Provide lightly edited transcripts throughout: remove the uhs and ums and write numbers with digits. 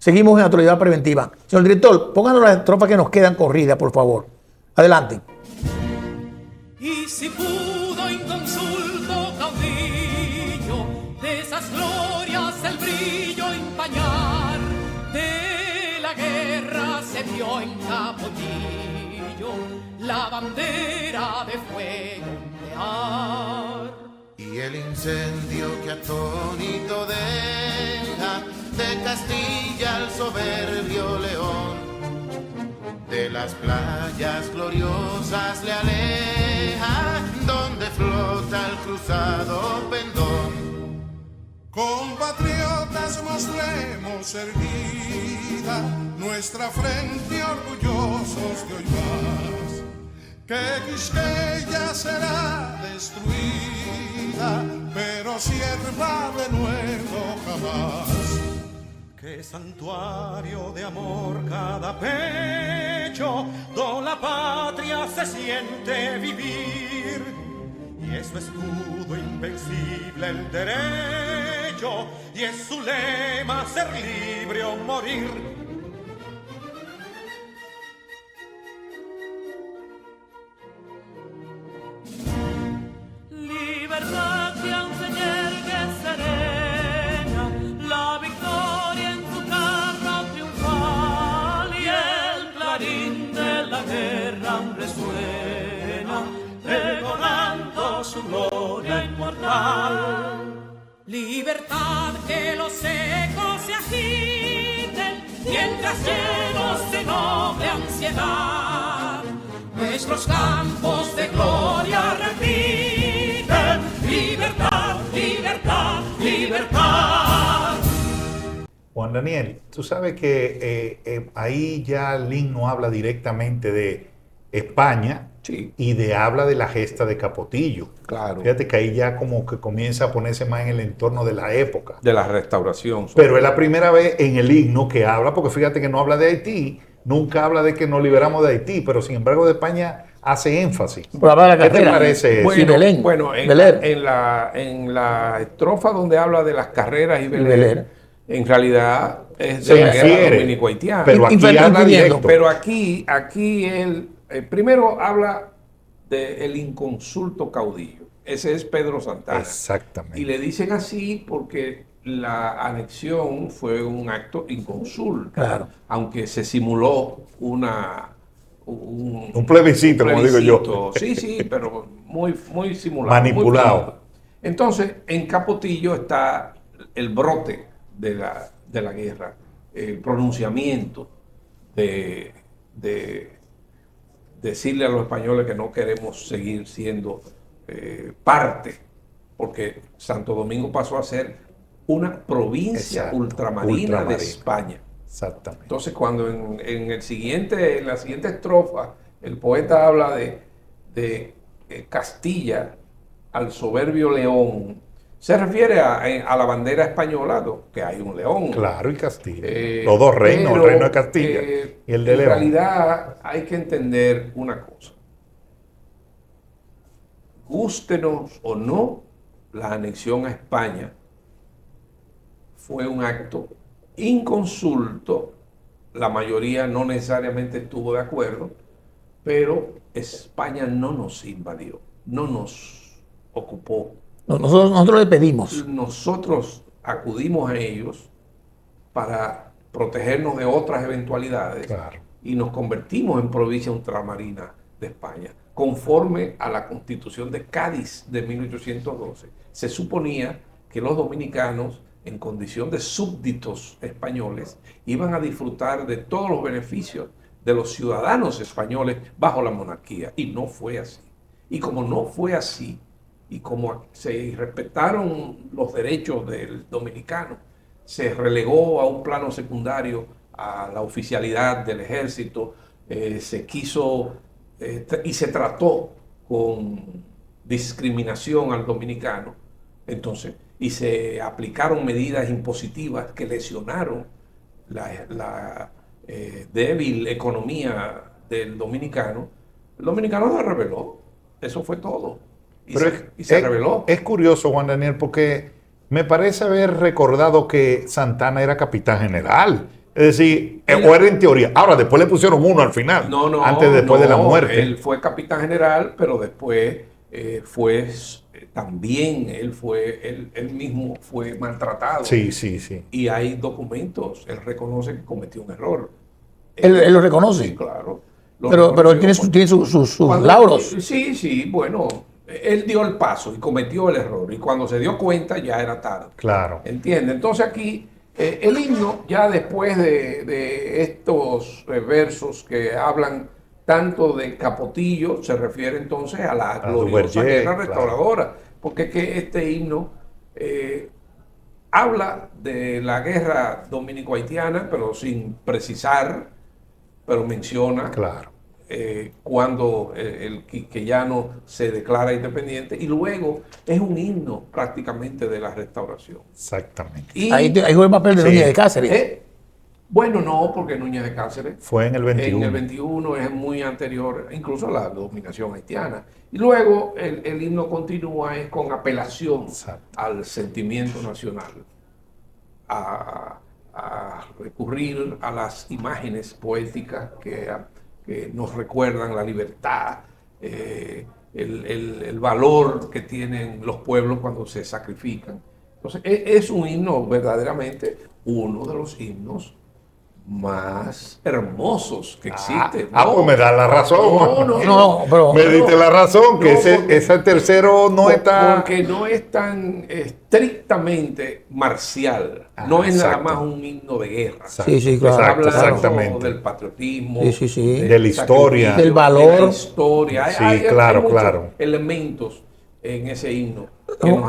Seguimos en actualidad preventiva. Señor director, pónganos las estrofas que nos quedan corridas, por favor. Adelante. Y si pudo inconsulto caudillo de esas glorias el brillo empañar, de la guerra se vio en Capotillo la bandera de fuego ondear. Y el incendio que atónito deja de Castilla al soberbio león, de las playas gloriosas le aleja, donde flota el cruzado pendón. Compatriotas, mostremos erguida nuestra frente orgullosos de hoy más, que Quisqueya será destruida, pero sierva de nuevo jamás. Qué santuario de amor cada pecho, donde la patria se siente vivir, y es su escudo invencible el derecho, y es su lema ser libre o morir. Libertad que aunque llegue serena, la victoria en su carro triunfal, y el clarín de la guerra aún resuena, pregonando su gloria inmortal. Libertad, que los ecos se agiten, mientras llenos de noble ansiedad, nuestros campos de gloria repiten: libertad, libertad, libertad. Juan Daniel, tú sabes que ahí ya el himno habla directamente de España, Sí. y habla de la gesta de Capotillo. Claro. Fíjate que ahí ya como que comienza a ponerse más en el entorno de la época. De la restauración. Pero es la primera vez en el himno que habla, porque fíjate que no habla de Haití, nunca habla de que nos liberamos de Haití, pero sin embargo de España hace énfasis. Por hablar de la ¿Qué te carrera. parece eso? Sí, Belén. Bueno, Beler. en la estrofa donde habla de las carreras y Beler. Beler, en realidad es Se de la guerra refiere, dominico-haitiana. pero aquí Infeliz habla pidiendo. directo. Pero aquí él primero habla del inconsulto caudillo. Ese es Pedro Santana. Exactamente. Y le dicen así porque la anexión fue un acto inconsulto. Claro. Aunque se simuló un plebiscito, como digo yo. Sí, sí, pero muy simulado. Manipulado. Muy finito. Entonces, en Capotillo está el brote de la guerra, el pronunciamiento de decirle a los españoles que no queremos seguir siendo parte, porque Santo Domingo pasó a ser una provincia Exacto, ultramarina de España. Exactamente. Entonces, cuando en la siguiente estrofa el poeta habla de Castilla al soberbio león, se refiere a la bandera española, que hay un león. Claro, y Castilla. Los dos reinos, el reino de Castilla y el de en León. realidad hay que entender una cosa. Gústenos o no, la anexión a España fue un acto inconsulto, la mayoría no necesariamente estuvo de acuerdo, pero España no nos invadió, no nos ocupó. Nosotros le pedimos. Nosotros acudimos a ellos para protegernos de otras eventualidades, Claro. y nos convertimos en provincia ultramarina de España. Conforme a la Constitución de Cádiz de 1812, se suponía que los dominicanos, en condición de súbditos españoles, iban a disfrutar de todos los beneficios de los ciudadanos españoles bajo la monarquía, y no fue así. Y como no fue así, y como se respetaron los derechos del dominicano, se relegó a un plano secundario a la oficialidad del ejército, se quiso y se trató con discriminación al dominicano, entonces, y se aplicaron medidas impositivas que lesionaron la débil economía del dominicano. El dominicano se rebeló, eso fue todo. Y se rebeló. Es curioso, Juan Daniel, porque me parece haber recordado que Santana era capitán general. Es decir, o era en teoría. Ahora, después le pusieron uno al final. Después de la muerte. Él fue capitán general, pero después también él mismo fue maltratado. Sí. Y hay documentos, él reconoce que cometió un error. Él lo reconoce. Sí, claro. Pero él tiene sus lauros. Sí, bueno, él dio el paso y cometió el error. Y cuando se dio cuenta ya era tarde. Claro. ¿Entiende? Entonces aquí el himno, ya después de estos versos que hablan tanto de Capotillo, se refiere entonces a la gloriosa guerra restauradora. Porque es que este himno habla de la guerra dominico-haitiana, pero sin precisar, pero menciona cuando el quisqueyano se declara independiente, y luego es un himno prácticamente de la restauración. Exactamente. Y, ahí juega el papel de Núñez de Cáceres. Bueno, no, porque Núñez de Cáceres fue en el 21. En el 21 es muy anterior, incluso a la dominación haitiana. Y luego el himno continúa con apelación al sentimiento nacional, a recurrir a las imágenes poéticas que nos recuerdan la libertad, el valor que tienen los pueblos cuando se sacrifican. Entonces, es un himno verdaderamente uno de los himnos más hermosos que existen. Pues me da la razón. Pero me diste la razón, que ese tercero no está... Porque no es tan estrictamente marcial. No es nada más un himno de guerra. Sí, claro. Exactamente. Del patriotismo. De la historia. Del valor. De la historia. Hay muchos elementos en ese himno.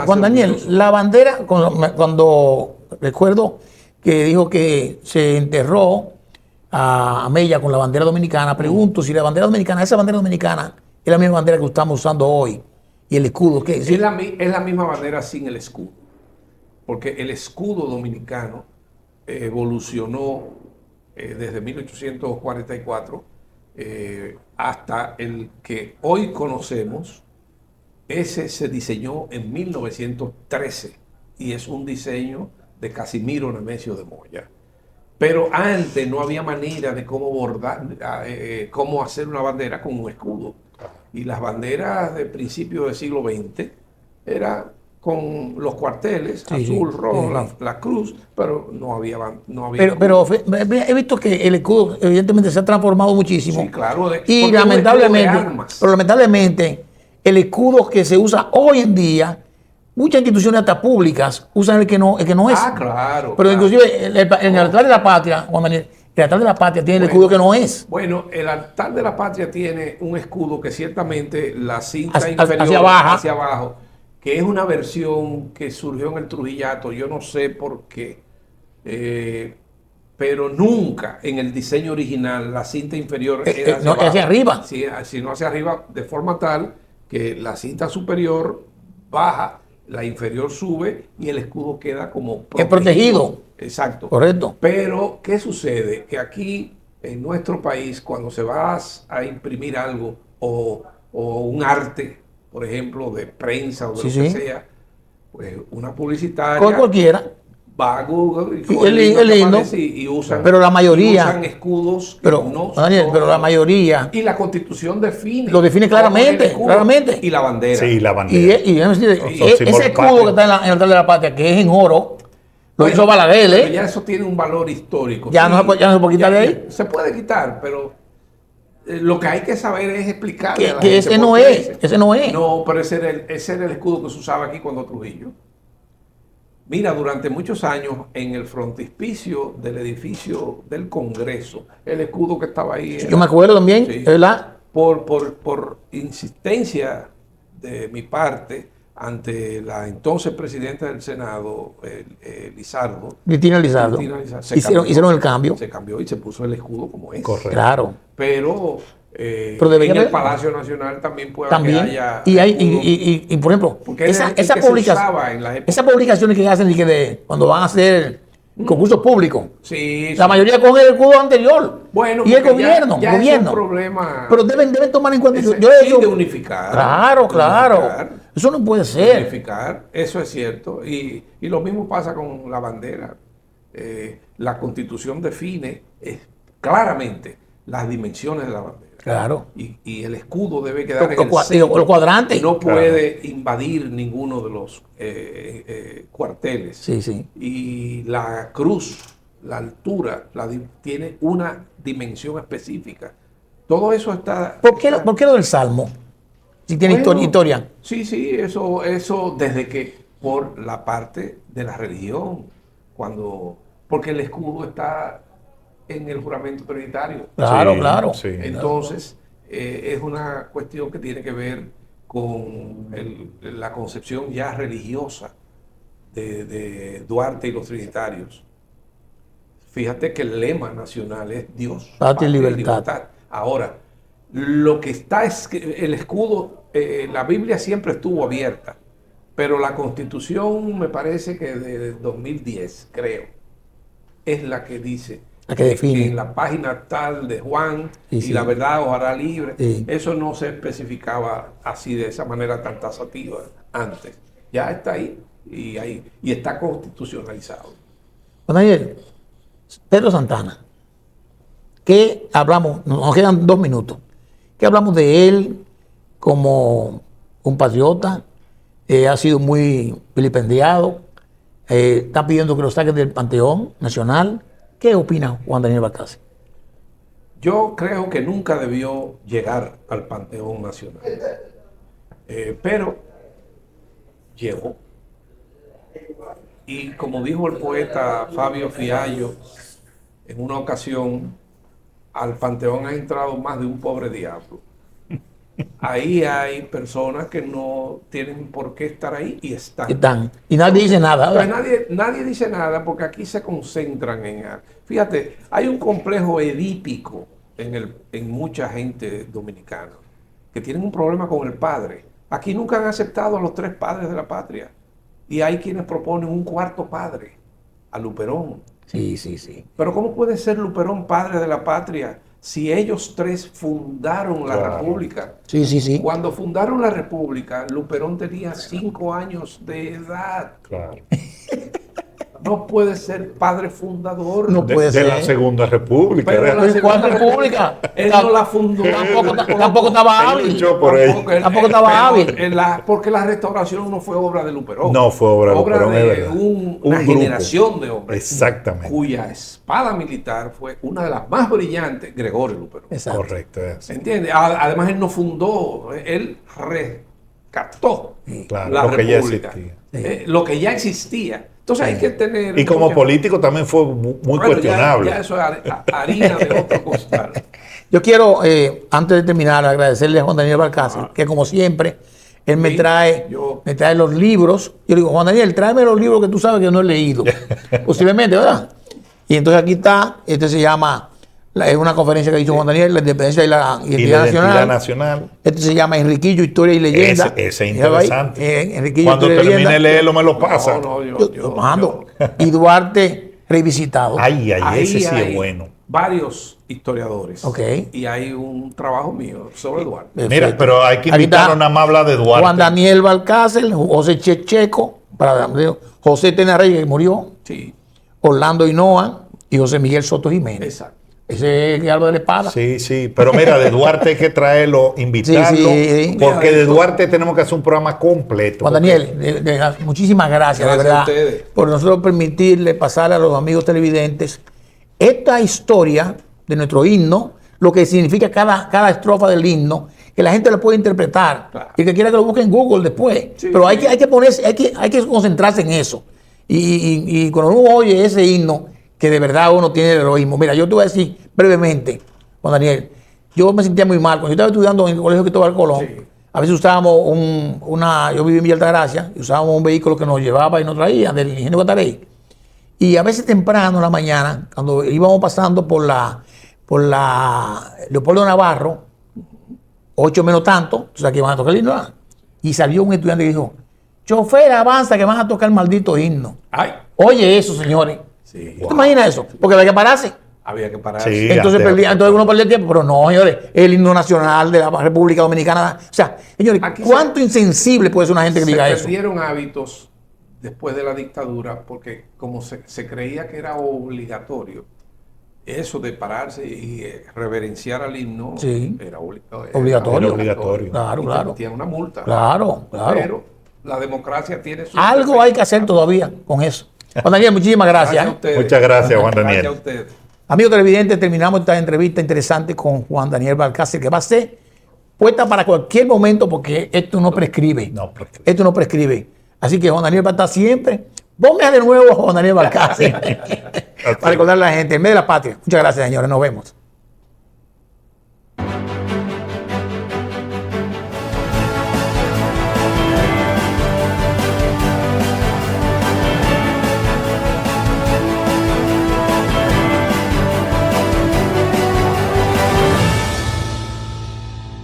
Juan Daniel, la bandera, cuando recuerdo que dijo que se enterró a Mella con la bandera dominicana, pregunto si la bandera dominicana, esa bandera dominicana, es la misma bandera que estamos usando hoy. Y el escudo, ¿qué es? Es la misma bandera sin el escudo. Porque el escudo dominicano evolucionó desde 1844 hasta el que hoy conocemos. Ese se diseñó en 1913 y es un diseño de Casimiro Nemesio de Moya. Pero antes no había manera de cómo bordar, cómo hacer una bandera con un escudo. Y las banderas de principios del siglo XX eran con los cuarteles, azul, rojo, la cruz, pero no había pero he visto que el escudo evidentemente se ha transformado muchísimo. Sí, claro. Y lamentablemente, el escudo que se usa hoy en día, muchas instituciones hasta públicas usan el que no es. Claro. Pero inclusive en el altar de la patria, Juan Manuel, el altar de la patria tiene el escudo que no es. Bueno, el altar de la patria tiene un escudo que ciertamente la cinta inferior hacia abajo, que es una versión que surgió en el Trujillato, yo no sé por qué, pero nunca en el diseño original la cinta inferior era hacia arriba. Sí, sino hacia arriba, de forma tal que la cinta superior baja, la inferior sube y el escudo queda como protegido. Exacto. Correcto. Pero, ¿qué sucede? Que aquí, en nuestro país, cuando se va a imprimir algo o un arte, por ejemplo, de prensa o de lo que sea, pues una publicitaria... Con cualquiera. Va a Google y usan, pero la mayoría, usan escudos. Pero la mayoría. Y la Constitución lo define claramente. Y la bandera. Sí, la bandera. Y ese escudo que está en el altar de la patria, que es en oro, lo hizo Balaguer. Pero ya eso tiene un valor histórico. Ya no se puede quitar de ahí. Se puede quitar, pero lo que hay que saber es explicarle a la que gente ese no es. Ese no es. No, pero ese era el escudo que se usaba aquí cuando Trujillo. Mira, durante muchos años en el frontispicio del edificio del Congreso, el escudo que estaba ahí. Yo me acuerdo también, ¿verdad? Por insistencia de mi parte ante la entonces presidenta del Senado, Lizardo. Cristina Lizardo. Hicieron el cambio. Se cambió y se puso el escudo como es. Correcto. Claro. Pero en el Palacio Nacional también puede que haya... Y por ejemplo, esas publicaciones que hacen cuando van a hacer concursos públicos, la mayoría coge el escudo anterior. Bueno, y el gobierno. Es un problema. Pero deben tomar en cuenta... de unificar. Claro. Eso no puede ser. Unificar, eso es cierto. Y lo mismo pasa con la bandera. la Constitución define claramente las dimensiones de la bandera. Claro. Y el escudo debe quedar en el Los centro. cuadrantes. No puede invadir ninguno de los cuarteles. Sí, sí. Y la cruz, la altura, tiene una dimensión específica. Todo eso está... ¿Por qué lo del Salmo? Si tiene Bueno, historia. Sí, eso desde que por la parte de la religión, porque el escudo está en el juramento trinitario. Claro, Sí, claro. sí. Entonces, es una cuestión que tiene que ver con la concepción ya religiosa de Duarte y los trinitarios. Fíjate que el lema nacional es Dios, Patria y libertad. Ahora, lo que está es que el escudo, la Biblia siempre estuvo abierta, pero la Constitución, me parece que de 2010, creo, es la que dice La que define. en la página tal de Juan Sí, y sí. la verdad os hará libre. Sí. Eso no se especificaba así de esa manera tan taxativa antes. Ya está ahí y está constitucionalizado. Juan Daniel, Pedro Santana, ¿qué hablamos? Nos quedan 2 minutos. ¿Qué hablamos de él como un patriota? Ha sido muy vilipendiado. Está pidiendo que lo saquen del Panteón Nacional. ¿Qué opina Juan Daniel Balcácer? Yo creo que nunca debió llegar al Panteón Nacional. Pero llegó. Y como dijo el poeta Fabio Fiallo en una ocasión, al Panteón ha entrado más de un pobre diablo. Ahí hay personas que no tienen por qué estar ahí y están. Y nadie dice nada. Pues ¿verdad? nadie dice nada porque aquí se concentran en... Fíjate, hay un complejo edípico en mucha gente dominicana que tienen un problema con el padre. Aquí nunca han aceptado a los 3 padres de la patria. Y hay quienes proponen un 4º padre, a Luperón. Sí, sí, sí. Pero ¿cómo puede ser Luperón padre de la patria si ellos 3 fundaron la Claro. República? Sí, sí, sí. Cuando fundaron la República, Luperón tenía 5 años de edad. Claro. No puede ser padre fundador. No puede De ser. la Segunda República. Pero ¿verdad? la ¿Cuál república? Él no la fundó. Tampoco estaba Él hábil. luchó por ella. Tampoco estaba pero hábil. porque la restauración no fue obra de Luperón. No fue obra de Luperón, es de verdad. una grupo. generación de hombres. Exactamente. Cuya espada militar fue una de las más brillantes, Gregorio Luperón. Exacto. Correcto. es ¿Se así. entiende? Además, él no fundó, él rescató Claro, la lo que ya República. existía. Lo que ya existía. Entonces hay que tener... Y como mucha- político también fue muy Bueno, cuestionable. Ya eso es harina de otro costal. Yo quiero, antes de terminar, agradecerle a Juan Daniel Balcácer, que como siempre, él me Sí, trae los libros. Yo le digo, Juan Daniel, tráeme los libros que tú sabes que yo no he leído. Posiblemente, ¿verdad? Y entonces aquí está, este se llama, es una conferencia que hizo Juan Daniel, la independencia y la Y la identidad identidad nacional. nacional. Este se llama Enriquillo, Historia y Leyenda. Ese es Míralo ahí, interesante. Enriquillo, Cuando Historia y termine de Leyenda. leerlo me lo pasa. No, Yo mando. Y Duarte revisitado. Ay, Ahí ese sí hay es bueno. varios historiadores. Ok. Y hay un trabajo mío sobre Eduardo. Mira, Perfecto. pero hay que Aquí invitarlo está nada más a hablar de Duarte. Juan Daniel Balcácer, José Checheco, José Tenarrey, que murió, Sí, Orlando Hinoa y José Miguel Soto Jiménez. exacto. Ese es Gallo de la Espada. Sí, sí, pero mira, de Duarte hay que traerlo, invitarlo, Sí, sí. porque Mira, de Duarte tenemos que hacer un programa completo. Juan Daniel, de verdad, muchísimas gracias, Gracias de verdad, a ustedes. por nosotros permitirle pasar a los amigos televidentes esta historia de nuestro himno, lo que significa cada estrofa del himno, que la gente lo puede interpretar. Claro. Y el que quiera que lo busque en Google después. Sí, Pero sí. hay que ponerse, hay que concentrarse en eso. Y cuando uno oye ese himno, que de verdad uno tiene el heroísmo. Mira, yo te voy a decir brevemente, Juan Daniel, yo me sentía muy mal. Cuando yo estaba estudiando en el Colegio Cristóbal Colón, Sí. a veces usábamos yo viví en Villa Altagracia, y usábamos un vehículo que nos llevaba y nos traía del Ingenio Guatarey. Y a veces temprano en la mañana, cuando íbamos pasando por la Leopoldo Navarro, 8 menos tanto, o sea que van a tocar el himno, ¿verdad? Y salió un estudiante y dijo, chofer, avanza que van a tocar el maldito himno. Ay, Oye eso, señores. sí. ¿Tú te imaginas eso? Porque había que pararse. Había que parar. Sí. Entonces, antes- entonces uno perdía el tiempo, pero no, señores, es el himno nacional de la República Dominicana. O sea, señores, Aquí ¿cuánto insensible puede ser una gente que Se diga eso? perdieron hábitos después de la dictadura, porque como se creía que era obligatorio, eso de pararse y reverenciar al himno Sí. era Obligatorio. Era obligatorio. Claro, Y te claro. metían una multa. Claro, claro. Pero la democracia tiene su... Algo hay que hacer todavía con eso. Juan Daniel, muchísimas gracias. a ustedes. Muchas gracias, Juan Daniel. Gracias a ustedes. Amigos televidentes, terminamos esta entrevista interesante con Juan Daniel Balcácer, que va a ser puesta para cualquier momento porque esto no prescribe. No prescribe. Esto no prescribe. Así que Juan Daniel va a estar siempre. Ponme de nuevo a Juan Daniel Balcácer para recordarle a la gente, en medio de la patria. Muchas gracias, señores. Nos vemos.